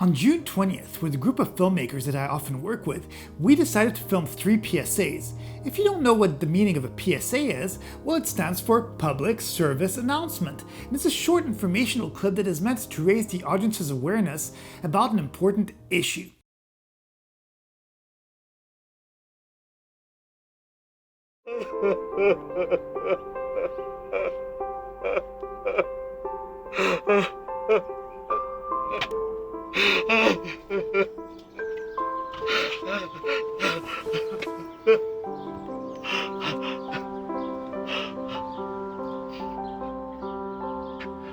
On June 20th, with a group of filmmakers that I often work with, we decided to film 3 PSAs. If you don't know what the meaning of a PSA is, well, it stands for Public Service Announcement. And it's a short informational clip that is meant to raise the audience's awareness about an important issue.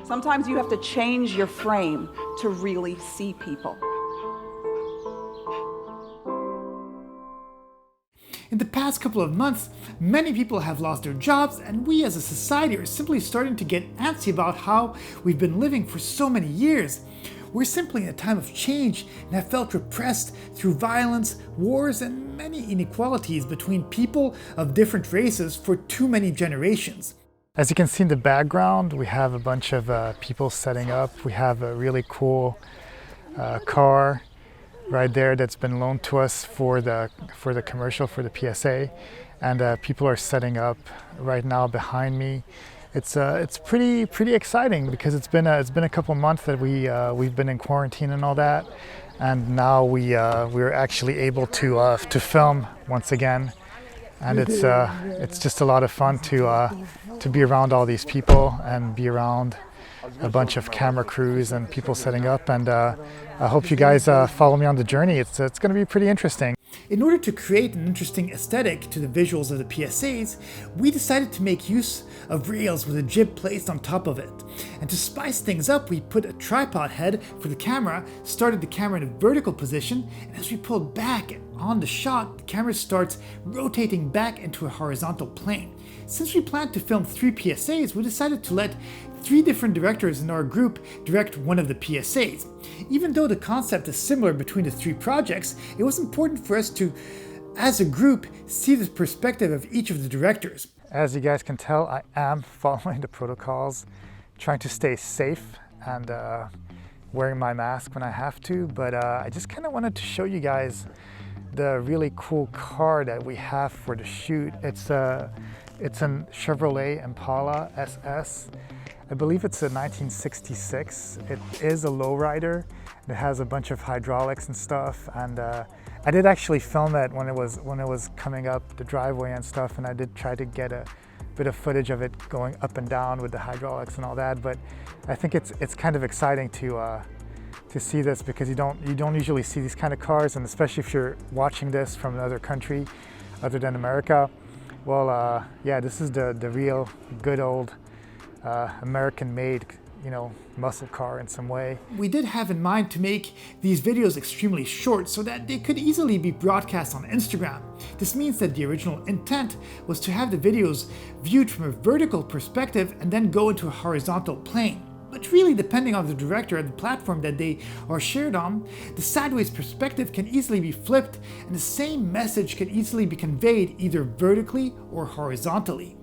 Sometimes you have to change your frame to really see people. In the past couple of months, many people have lost their jobs, and we as a society are simply starting to get antsy about how we've been living for so many years. We're simply in a time of change and have felt repressed through violence, wars, and many inequalities between people of different races for too many generations. As you can see in the background, we have a bunch of people setting up. We have a really cool car right there that's been loaned to us for the commercial for the PSA, and people are setting up right now behind me. It's pretty exciting because it's been a couple months that we've been in quarantine and all that, and now we're actually able to film once again, and it's just a lot of fun to be around all these people and be around a bunch of camera crews and people setting up, and I hope you guys follow me on the journey. It's going to be pretty interesting. In order to create an interesting aesthetic to the visuals of the PSAs, we decided to make use of rails with a jib placed on top of it. And to spice things up, we put a tripod head for the camera, started the camera in a vertical position, and as we pulled back on the shot, the camera starts rotating back into a horizontal plane. Since we planned to film 3 PSAs, we decided to let 3 different directors in our group direct one of the PSAs. Even though the concept is similar between the 3 projects, it was important for us to, as a group, see the perspective of each of the directors. As you guys can tell, I am following the protocols, trying to stay safe and wearing my mask when I have to, but I just kind of wanted to show you guys the really cool car that we have for the shoot. It's a Chevrolet Impala SS. I believe it's a 1966. It is a lowrider. It has a bunch of hydraulics and stuff, and I did actually film it when it was coming up the driveway and stuff, and I did try to get a bit of footage of it going up and down with the hydraulics and all that. But I think it's kind of exciting to see this, because you don't usually see these kind of cars, and especially if you're watching this from another country other than America. Well, yeah, this is the real good old American-made, muscle car in some way. We did have in mind to make these videos extremely short so that they could easily be broadcast on Instagram. This means that the original intent was to have the videos viewed from a vertical perspective and then go into a horizontal plane. But really, depending on the director and the platform that they are shared on, the sideways perspective can easily be flipped, and the same message can easily be conveyed either vertically or horizontally.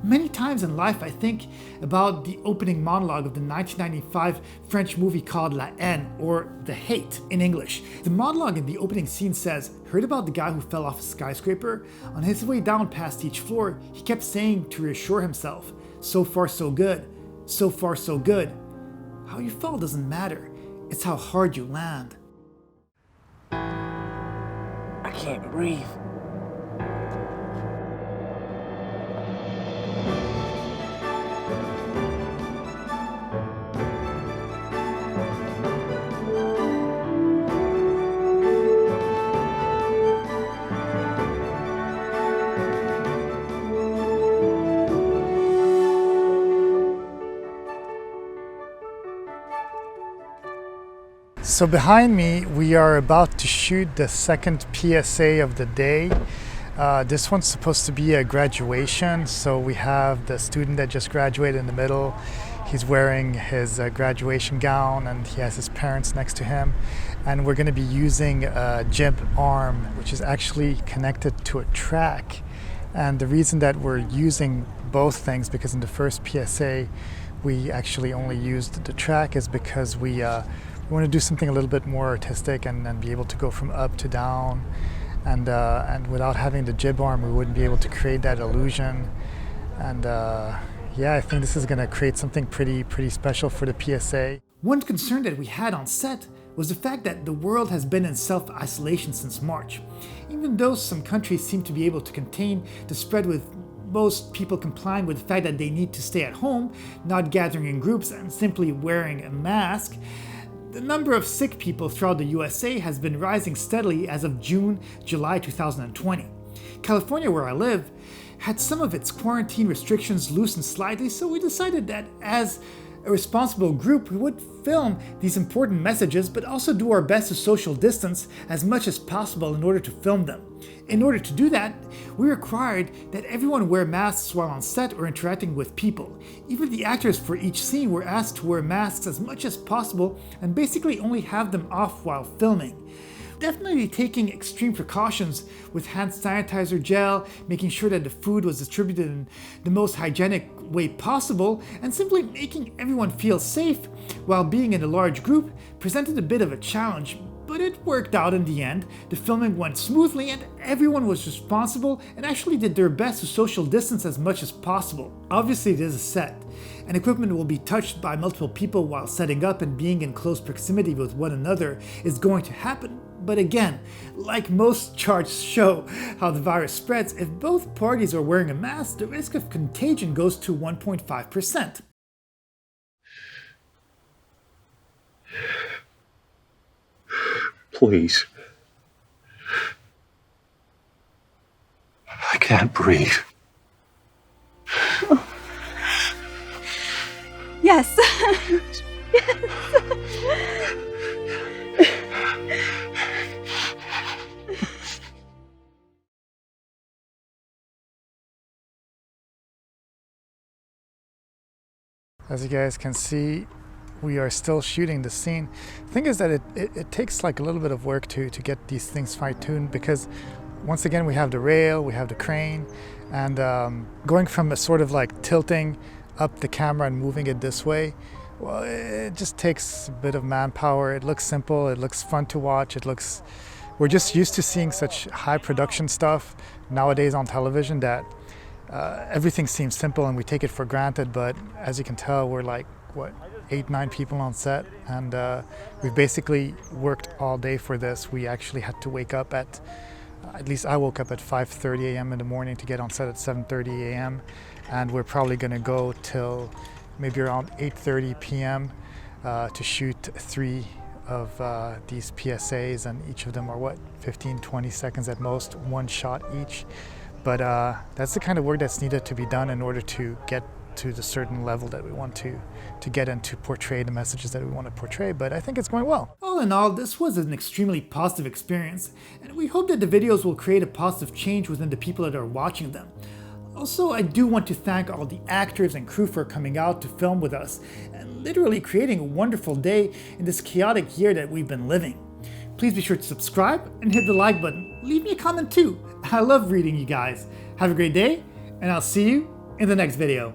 Many times in life, I think about the opening monologue of the 1995 French movie called La Haine, or The Hate in English. The monologue in the opening scene says, "Heard about the guy who fell off a skyscraper? On his way down past each floor, he kept saying to reassure himself, 'So far so good, so far so good.' How you fall doesn't matter, it's how hard you land." I can't breathe. So behind me, we are about to shoot the second PSA of the day. This one's supposed to be a graduation, so we have the student that just graduated in the middle. He's wearing his graduation gown, and he has his parents next to him. And we're going to be using a jib arm, which is actually connected to a track. And the reason that we're using both things, because in the first PSA we actually only used the track, is because we We want to do something a little bit more artistic and be able to go from up to down, and without having the jib arm, we wouldn't be able to create that illusion. And yeah, I think this is going to create something pretty special for the PSA. One concern that we had on set was the fact that the world has been in self-isolation since March. Even though some countries seem to be able to contain the spread, with most people complying with the fact that they need to stay at home, not gathering in groups, and simply wearing a mask, the number of sick people throughout the USA has been rising steadily as of July 2020. California, where I live, had some of its quarantine restrictions loosened slightly, so we decided that as a responsible group, we would film these important messages, but also do our best to social distance as much as possible in order to film them. In order to do that, we required that everyone wear masks while on set or interacting with people. Even the actors for each scene were asked to wear masks as much as possible and basically only have them off while filming. Definitely taking extreme precautions with hand sanitizer gel, making sure that the food was distributed in the most hygienic way possible, and simply making everyone feel safe while being in a large group presented a bit of a challenge, but it worked out in the end. The filming went smoothly and everyone was responsible and actually did their best to social distance as much as possible. Obviously it is a set, and equipment will be touched by multiple people while setting up, and being in close proximity with one another is going to happen. But again, like most charts show how the virus spreads, if both parties are wearing a mask, the risk of contagion goes to 1.5%. Please. I can't breathe. Yes. As you guys can see, we are still shooting the scene. The thing is that it takes like a little bit of work to get these things fine-tuned, because once again we have the rail, we have the crane, and going from a sort of like tilting up the camera and moving it this way, well, it just takes a bit of manpower. It looks simple, it looks fun to watch, we're just used to seeing such high production stuff nowadays on television that everything seems simple and we take it for granted. But as you can tell, we're like, what, 8-9 people on set, and we've basically worked all day for this. We actually had to wake up at least I woke up at 5:30 a.m. in the morning to get on set at 7:30 a.m. and we're probably going to go till maybe around 8:30 p.m. To shoot 3 of these PSAs, and each of them are what, 15-20 seconds at most, one shot each. But that's the kind of work that's needed to be done in order to get to the certain level that we want to get and to portray the messages that we want to portray. But I think it's going well. All in all, this was an extremely positive experience, and we hope that the videos will create a positive change within the people that are watching them. Also, I do want to thank all the actors and crew for coming out to film with us and literally creating a wonderful day in this chaotic year that we've been living. Please be sure to subscribe and hit the like button. Leave me a comment too. I love reading you guys. Have a great day, and I'll see you in the next video.